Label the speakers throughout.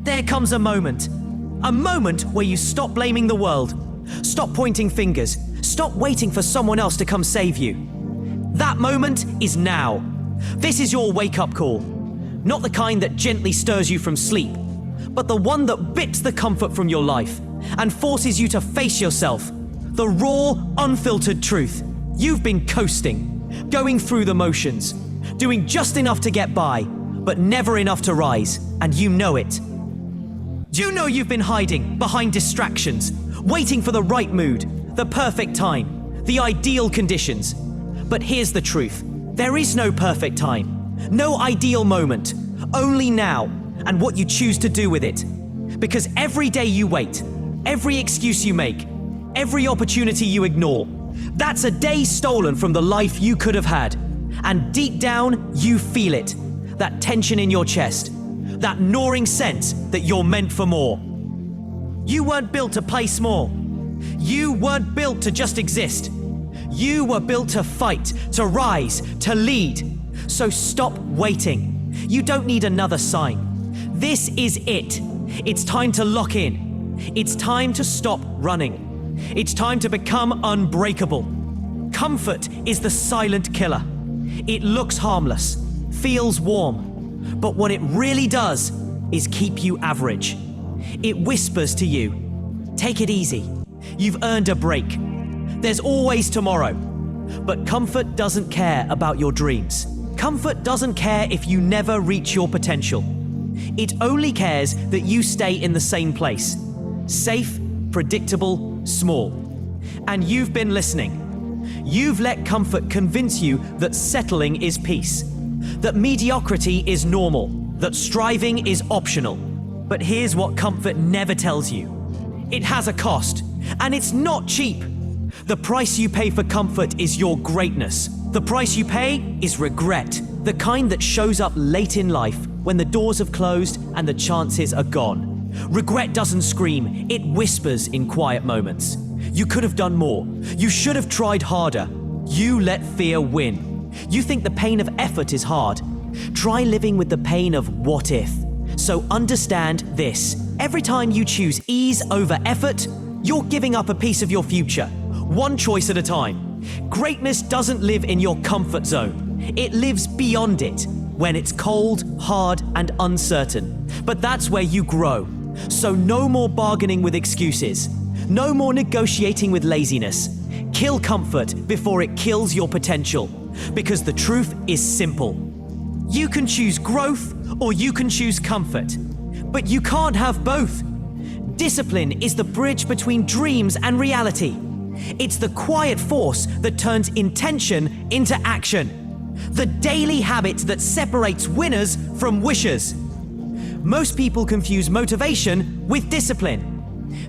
Speaker 1: There comes a moment where you stop blaming the world, stop pointing fingers, stop waiting for someone else to come save you. That moment is now. This is your wake-up call. Not the kind that gently stirs you from sleep, but the one that bits the comfort from your life and forces you to face yourself. The raw, unfiltered truth. You've been coasting, going through the motions, doing just enough to get by, but never enough to rise, and you know it. Do you know you've been hiding behind distractions, waiting for the right mood, the perfect time, the ideal conditions? But here's the truth. There is no perfect time, no ideal moment, only now, and what you choose to do with it. Because every day you wait, every excuse you make, every opportunity you ignore, that's a day stolen from the life you could have had. And deep down, you feel it. That tension in your chest. That gnawing sense that you're meant for more. You weren't built to play small. You weren't built to just exist. You were built to fight, to rise, to lead. So stop waiting. You don't need another sign. This is it. It's time to lock in. It's time to stop running. It's time to become unbreakable. Comfort is the silent killer. It looks harmless, feels warm, but what it really does is keep you average. It whispers to you, take it easy. You've earned a break. There's always tomorrow. But comfort doesn't care about your dreams. Comfort doesn't care if you never reach your potential. It only cares that you stay in the same place. Safe, predictable, small. And you've been listening. You've let comfort convince you that settling is peace, that mediocrity is normal, that striving is optional. But here's what comfort never tells you. It has a cost, and it's not cheap. The price you pay for comfort is your greatness. The price you pay is regret, the kind that shows up late in life when the doors have closed and the chances are gone. Regret doesn't scream, it whispers in quiet moments. You could have done more. You should have tried harder. You let fear win. You think the pain of effort is hard. Try living with the pain of what if. So understand this. Every time you choose ease over effort, you're giving up a piece of your future, one choice at a time. Greatness doesn't live in your comfort zone. It lives beyond it, when it's cold, hard, and uncertain. But that's where you grow. So no more bargaining with excuses. No more negotiating with laziness. Kill comfort before it kills your potential. Because the truth is simple. You can choose growth or you can choose comfort. But you can't have both. Discipline is the bridge between dreams and reality. It's the quiet force that turns intention into action. The daily habit that separates winners from wishers. Most people confuse motivation with discipline.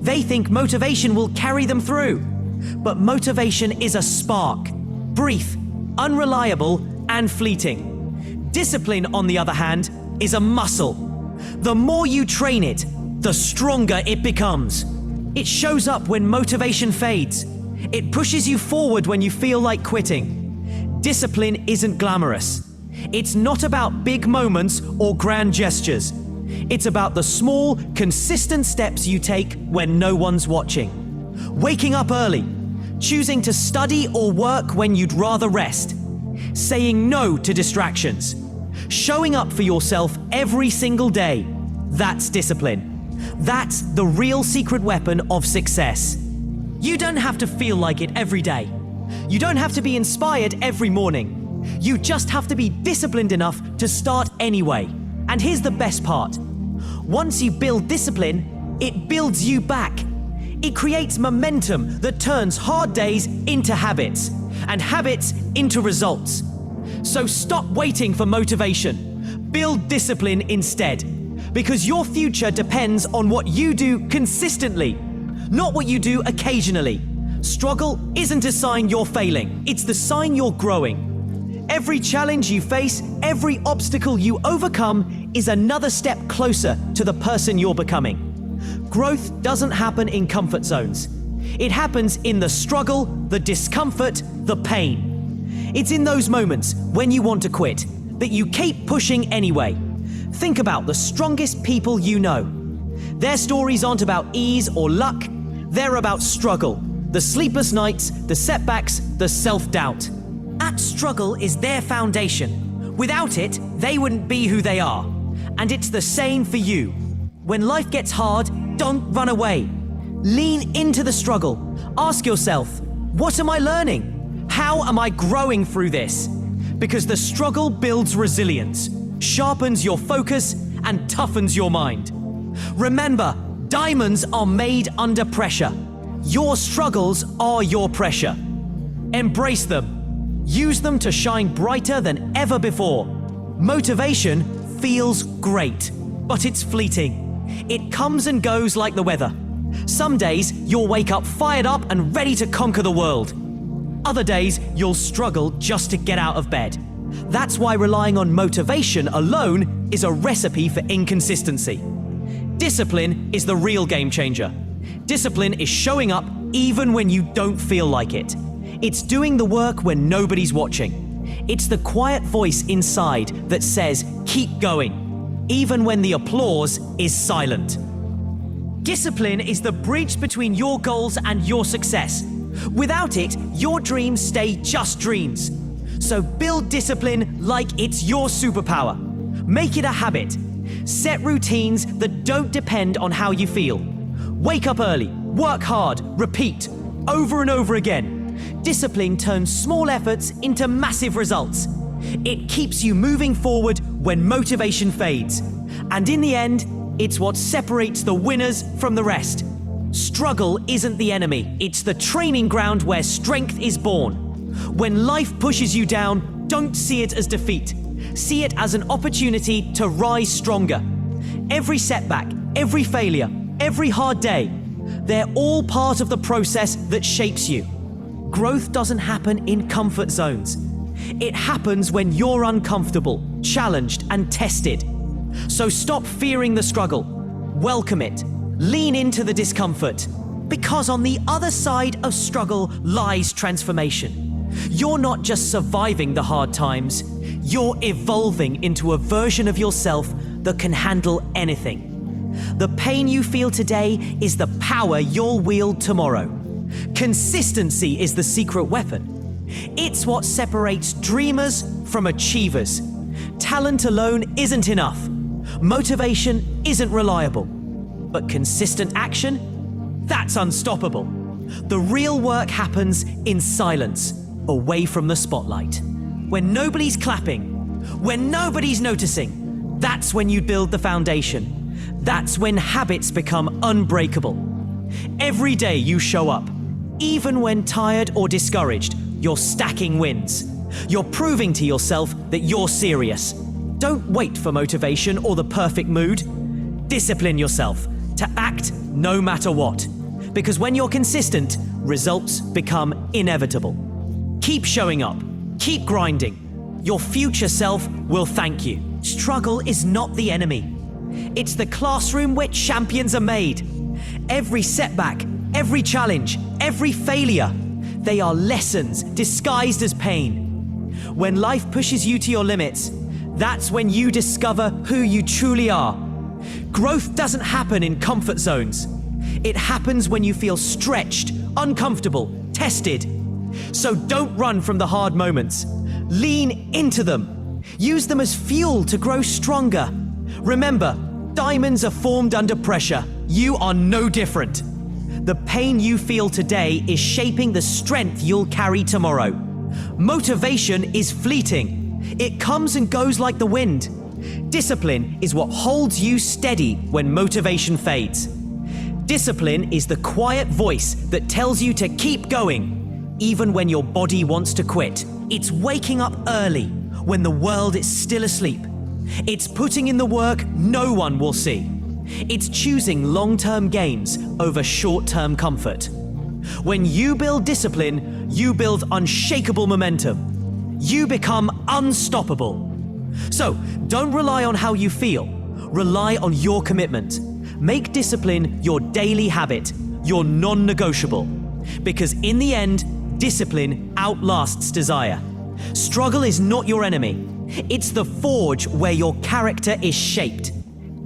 Speaker 1: They think motivation will carry them through. But motivation is a spark, brief, unreliable, and fleeting. Discipline, on the other hand, is a muscle. The more you train it, the stronger it becomes. It shows up when motivation fades. It pushes you forward when you feel like quitting. Discipline isn't glamorous. It's not about big moments or grand gestures. It's about the small, consistent steps you take when no one's watching. Waking up early, choosing to study or work when you'd rather rest, saying no to distractions, showing up for yourself every single day. That's discipline. That's the real secret weapon of success. You don't have to feel like it every day. You don't have to be inspired every morning. You just have to be disciplined enough to start anyway. And here's the best part. Once you build discipline, it builds you back. It creates momentum that turns hard days into habits, and habits into results. So stop waiting for motivation. Build discipline instead, because your future depends on what you do consistently, not what you do occasionally. Struggle isn't a sign you're failing, it's the sign you're growing. Every challenge you face, every obstacle you overcome is another step closer to the person you're becoming. Growth doesn't happen in comfort zones. It happens in the struggle, the discomfort, the pain. It's in those moments when you want to quit that you keep pushing anyway. Think about the strongest people you know. Their stories aren't about ease or luck, they're about struggle. The sleepless nights, the setbacks, the self-doubt. That struggle is their foundation. Without it, they wouldn't be who they are. And it's the same for you. When life gets hard, don't run away. Lean into the struggle. Ask yourself, what am I learning? How am I growing through this? Because the struggle builds resilience, sharpens your focus, and toughens your mind. Remember, diamonds are made under pressure. Your struggles are your pressure. Embrace them. Use them to shine brighter than ever before. Motivation feels great, but it's fleeting. It comes and goes like the weather. Some days, you'll wake up fired up and ready to conquer the world. Other days, you'll struggle just to get out of bed. That's why relying on motivation alone is a recipe for inconsistency. Discipline is the real game changer. Discipline is showing up even when you don't feel like it. It's doing the work when nobody's watching. It's the quiet voice inside that says, keep going, even when the applause is silent. Discipline is the bridge between your goals and your success. Without it, your dreams stay just dreams. So build discipline like it's your superpower. Make it a habit. Set routines that don't depend on how you feel. Wake up early, work hard, repeat, over and over again. Discipline turns small efforts into massive results. It keeps you moving forward when motivation fades. And in the end, it's what separates the winners from the rest. Struggle isn't the enemy, it's the training ground where strength is born. When life pushes you down, don't see it as defeat. See it as an opportunity to rise stronger. Every setback, every failure, every hard day, they're all part of the process that shapes you. Growth doesn't happen in comfort zones. It happens when you're uncomfortable, challenged, and tested. So stop fearing the struggle. Welcome it. Lean into the discomfort. Because on the other side of struggle lies transformation. You're not just surviving the hard times, you're evolving into a version of yourself that can handle anything. The pain you feel today is the power you'll wield tomorrow. Consistency is the secret weapon. It's what separates dreamers from achievers. Talent alone isn't enough. Motivation isn't reliable. But consistent action? That's unstoppable. The real work happens in silence, away from the spotlight. When nobody's clapping, when nobody's noticing, that's when you build the foundation. That's when habits become unbreakable. Every day you show up, even when tired or discouraged, you're stacking wins. You're proving to yourself that you're serious. Don't wait for motivation or the perfect mood. Discipline yourself to act no matter what. Because when you're consistent, results become inevitable. Keep showing up. Keep grinding. Your future self will thank you. Struggle is not the enemy. It's the classroom where champions are made. Every setback, every challenge, every failure, they are lessons disguised as pain. When life pushes you to your limits, that's when you discover who you truly are. Growth doesn't happen in comfort zones. It happens when you feel stretched, uncomfortable, tested. So don't run from the hard moments. Lean into them. Use them as fuel to grow stronger. Remember, diamonds are formed under pressure. You are no different. The pain you feel today is shaping the strength you'll carry tomorrow. Motivation is fleeting. It comes and goes like the wind. Discipline is what holds you steady when motivation fades. Discipline is the quiet voice that tells you to keep going, even when your body wants to quit. It's waking up early when the world is still asleep. It's putting in the work no one will see. It's choosing long-term gains over short-term comfort. When you build discipline, you build unshakable momentum. You become unstoppable. So, don't rely on how you feel. Rely on your commitment. Make discipline your daily habit, your non-negotiable. Because in the end, discipline outlasts desire. Struggle is not your enemy. It's the forge where your character is shaped.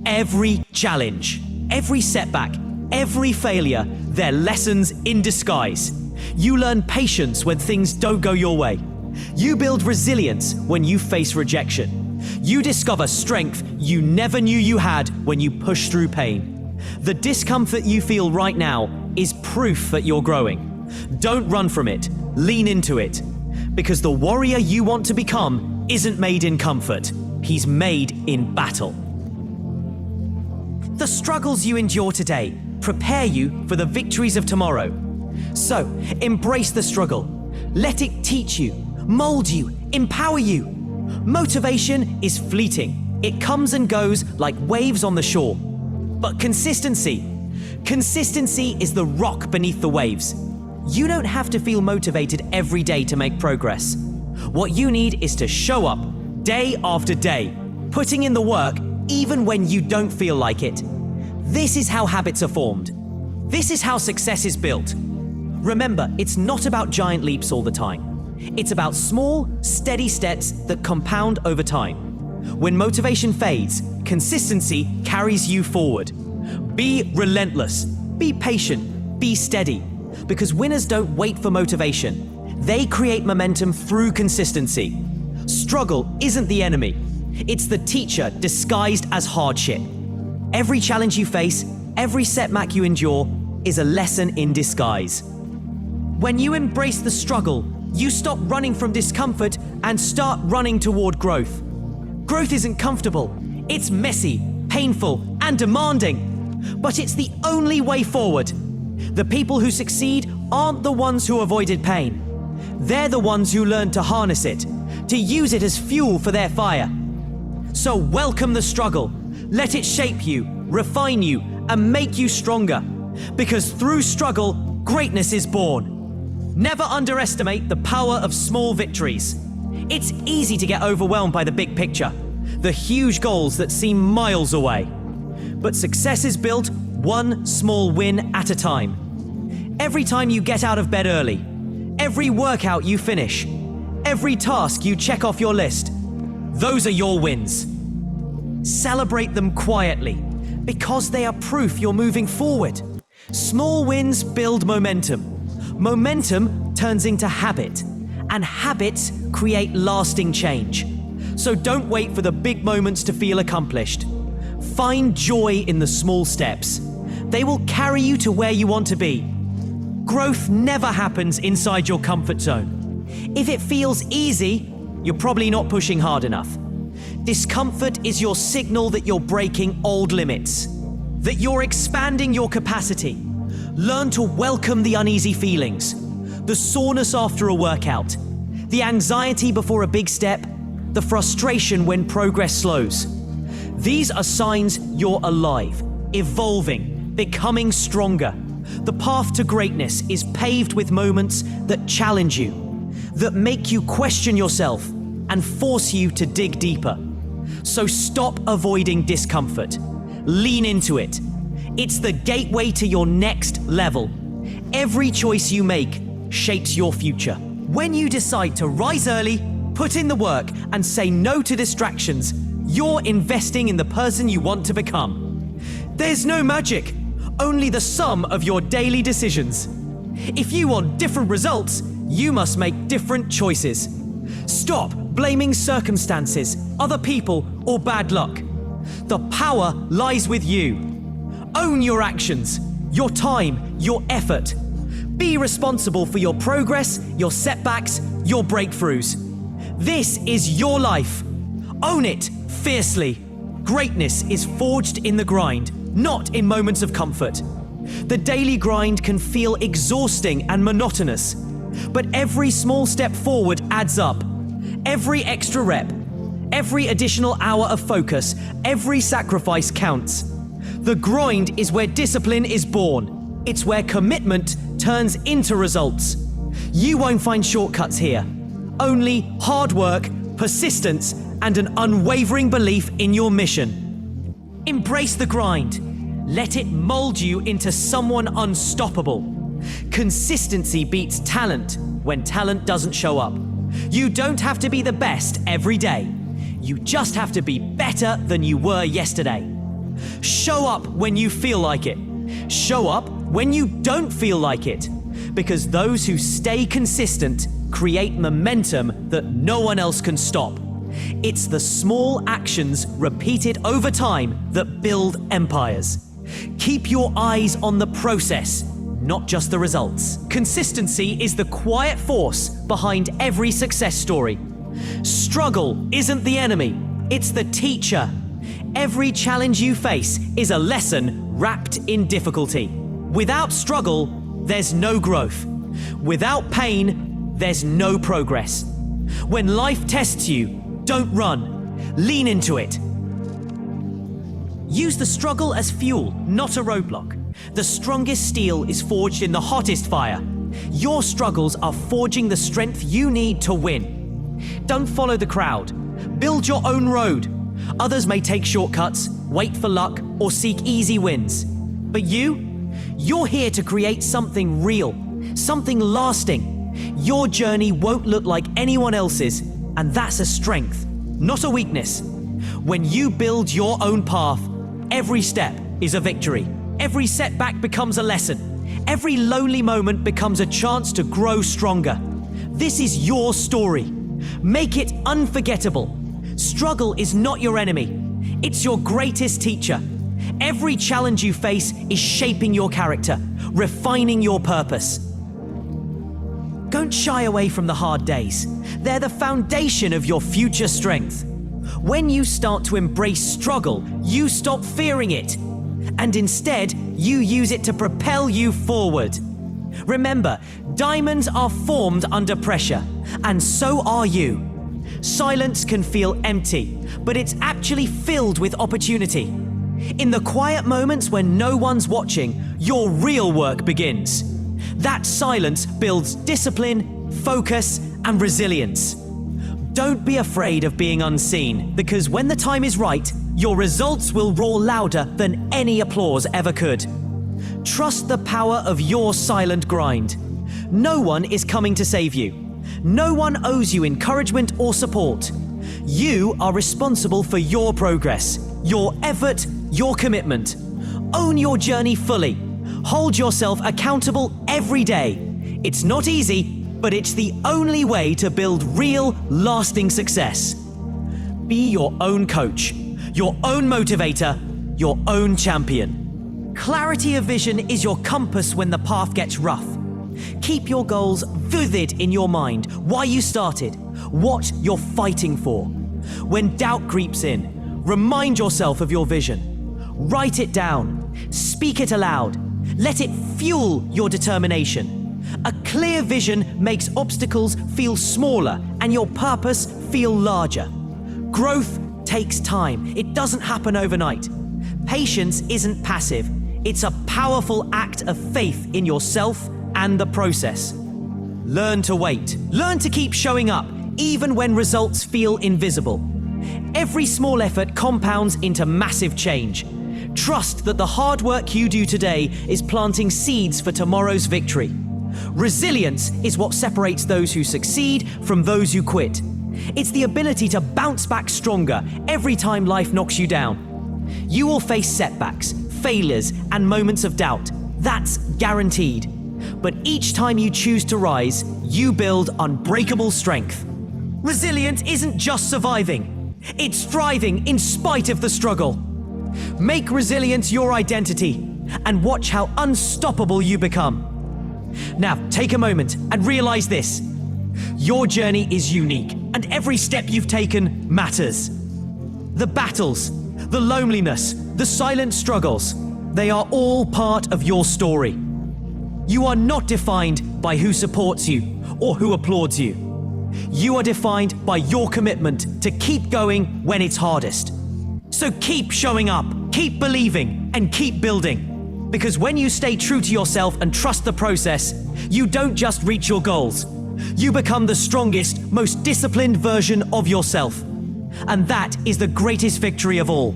Speaker 1: Every challenge, Every setback, every failure, they're lessons in disguise. You learn patience when things don't go your way. You build resilience when you face rejection. You discover strength you never knew you had when you push through pain. The discomfort you feel right now is proof that you're growing. Don't run from it, lean into it. Because the warrior you want to become isn't made in comfort, he's made in battle. The struggles you endure today prepare you for the victories of tomorrow. So, embrace the struggle. Let it teach you, mold you, empower you. Motivation is fleeting. It comes and goes like waves on the shore. But consistency is the rock beneath the waves. You don't have to feel motivated every day to make progress. What you need is to show up day after day, putting in the work even when you don't feel like it. This is how habits are formed. This is how success is built. Remember, it's not about giant leaps all the time. It's about small, steady steps that compound over time. When motivation fades, consistency carries you forward. Be relentless, be patient, be steady. Because winners don't wait for motivation. They create momentum through consistency. Struggle isn't the enemy. It's the teacher disguised as hardship. Every challenge you face, every setback you endure, is a lesson in disguise. When you embrace the struggle, you stop running from discomfort and start running toward growth. Growth isn't comfortable. It's messy, painful, and demanding. But it's the only way forward. The people who succeed aren't the ones who avoided pain. They're the ones who learned to harness it, to use it as fuel for their fire. So welcome the struggle. Let it shape you, refine you, and make you stronger. Because through struggle, greatness is born. Never underestimate the power of small victories. It's easy to get overwhelmed by the big picture, the huge goals that seem miles away. But success is built one small win at a time. Every time you get out of bed early, every workout you finish, every task you check off your list, those are your wins. Celebrate them quietly, because they are proof you're moving forward. Small wins build momentum. Momentum turns into habit, and habits create lasting change. So don't wait for the big moments to feel accomplished. Find joy in the small steps. They will carry you to where you want to be. Growth never happens inside your comfort zone. If it feels easy, you're probably not pushing hard enough. Discomfort is your signal that you're breaking old limits, that you're expanding your capacity. Learn to welcome the uneasy feelings, the soreness after a workout, the anxiety before a big step, the frustration when progress slows. These are signs you're alive, evolving, becoming stronger. The path to greatness is paved with moments that challenge you, that make you question yourself and force you to dig deeper. So stop avoiding discomfort. Lean into it. It's the gateway to your next level. Every choice you make shapes your future. When you decide to rise early, put in the work, and say no to distractions, you're investing in the person you want to become. There's no magic, only the sum of your daily decisions. If you want different results, you must make different choices. Stop blaming circumstances, other people, or bad luck. The power lies with you. Own your actions, your time, your effort. Be responsible for your progress, your setbacks, your breakthroughs. This is your life. Own it fiercely. Greatness is forged in the grind, not in moments of comfort. The daily grind can feel exhausting and monotonous, but every small step forward adds up. Every extra rep, every additional hour of focus, every sacrifice counts. The grind is where discipline is born. It's where commitment turns into results. You won't find shortcuts here. Only hard work, persistence, and an unwavering belief in your mission. Embrace the grind. Let it mold you into someone unstoppable. Consistency beats talent when talent doesn't show up. You don't have to be the best every day. You just have to be better than you were yesterday. Show up when you feel like it. Show up when you don't feel like it. Because those who stay consistent create momentum that no one else can stop. It's the small actions repeated over time that build empires. Keep your eyes on the process, not just the results. Consistency is the quiet force behind every success story. Struggle isn't the enemy, it's the teacher. Every challenge you face is a lesson wrapped in difficulty. Without struggle, there's no growth. Without pain, there's no progress. When life tests you, don't run. Lean into it. Use the struggle as fuel, not a roadblock. The strongest steel is forged in the hottest fire. Your struggles are forging the strength you need to win. Don't follow the crowd. Build your own road. Others may take shortcuts, wait for luck, or seek easy wins. But you're here to create something real, something lasting. Your journey won't look like anyone else's, and that's a strength, not a weakness. When you build your own path, every step is a victory. Every setback becomes a lesson. Every lonely moment becomes a chance to grow stronger. This is your story. Make it unforgettable. Struggle is not your enemy. It's your greatest teacher. Every challenge you face is shaping your character, refining your purpose. Don't shy away from the hard days. They're the foundation of your future strength. When you start to embrace struggle, you stop fearing it. And instead, you use it to propel you forward. Remember, diamonds are formed under pressure, and so are you. Silence can feel empty, but it's actually filled with opportunity. In the quiet moments when no one's watching, your real work begins. That silence builds discipline, focus, and resilience. Don't be afraid of being unseen, because when the time is right, your results will roar louder than any applause ever could. Trust the power of your silent grind. No one is coming to save you. No one owes you encouragement or support. You are responsible for your progress, your effort, your commitment. Own your journey fully. Hold yourself accountable every day. It's not easy, but it's the only way to build real, lasting success. Be your own coach, your own motivator, your own champion. Clarity of vision is your compass when the path gets rough. Keep your goals vivid in your mind, why you started, what you're fighting for. When doubt creeps in, remind yourself of your vision. Write it down, speak it aloud, let it fuel your determination. A clear vision makes obstacles feel smaller and your purpose feel larger. Growth takes time, it doesn't happen overnight. Patience isn't passive, it's a powerful act of faith in yourself and the process. Learn to wait. Learn to keep showing up, even when results feel invisible. Every small effort compounds into massive change. Trust that the hard work you do today is planting seeds for tomorrow's victory. Resilience is what separates those who succeed from those who quit. It's the ability to bounce back stronger every time life knocks you down. You will face setbacks, failures, and moments of doubt. That's guaranteed. But each time you choose to rise, you build unbreakable strength. Resilience isn't just surviving, it's thriving in spite of the struggle. Make resilience your identity and watch how unstoppable you become. Now, take a moment and realize this. Your journey is unique, and every step you've taken matters. The battles, the loneliness, the silent struggles, they are all part of your story. You are not defined by who supports you or who applauds you. You are defined by your commitment to keep going when it's hardest. So keep showing up, keep believing, and keep building. Because when you stay true to yourself and trust the process, you don't just reach your goals. You become the strongest, most disciplined version of yourself. And that is the greatest victory of all.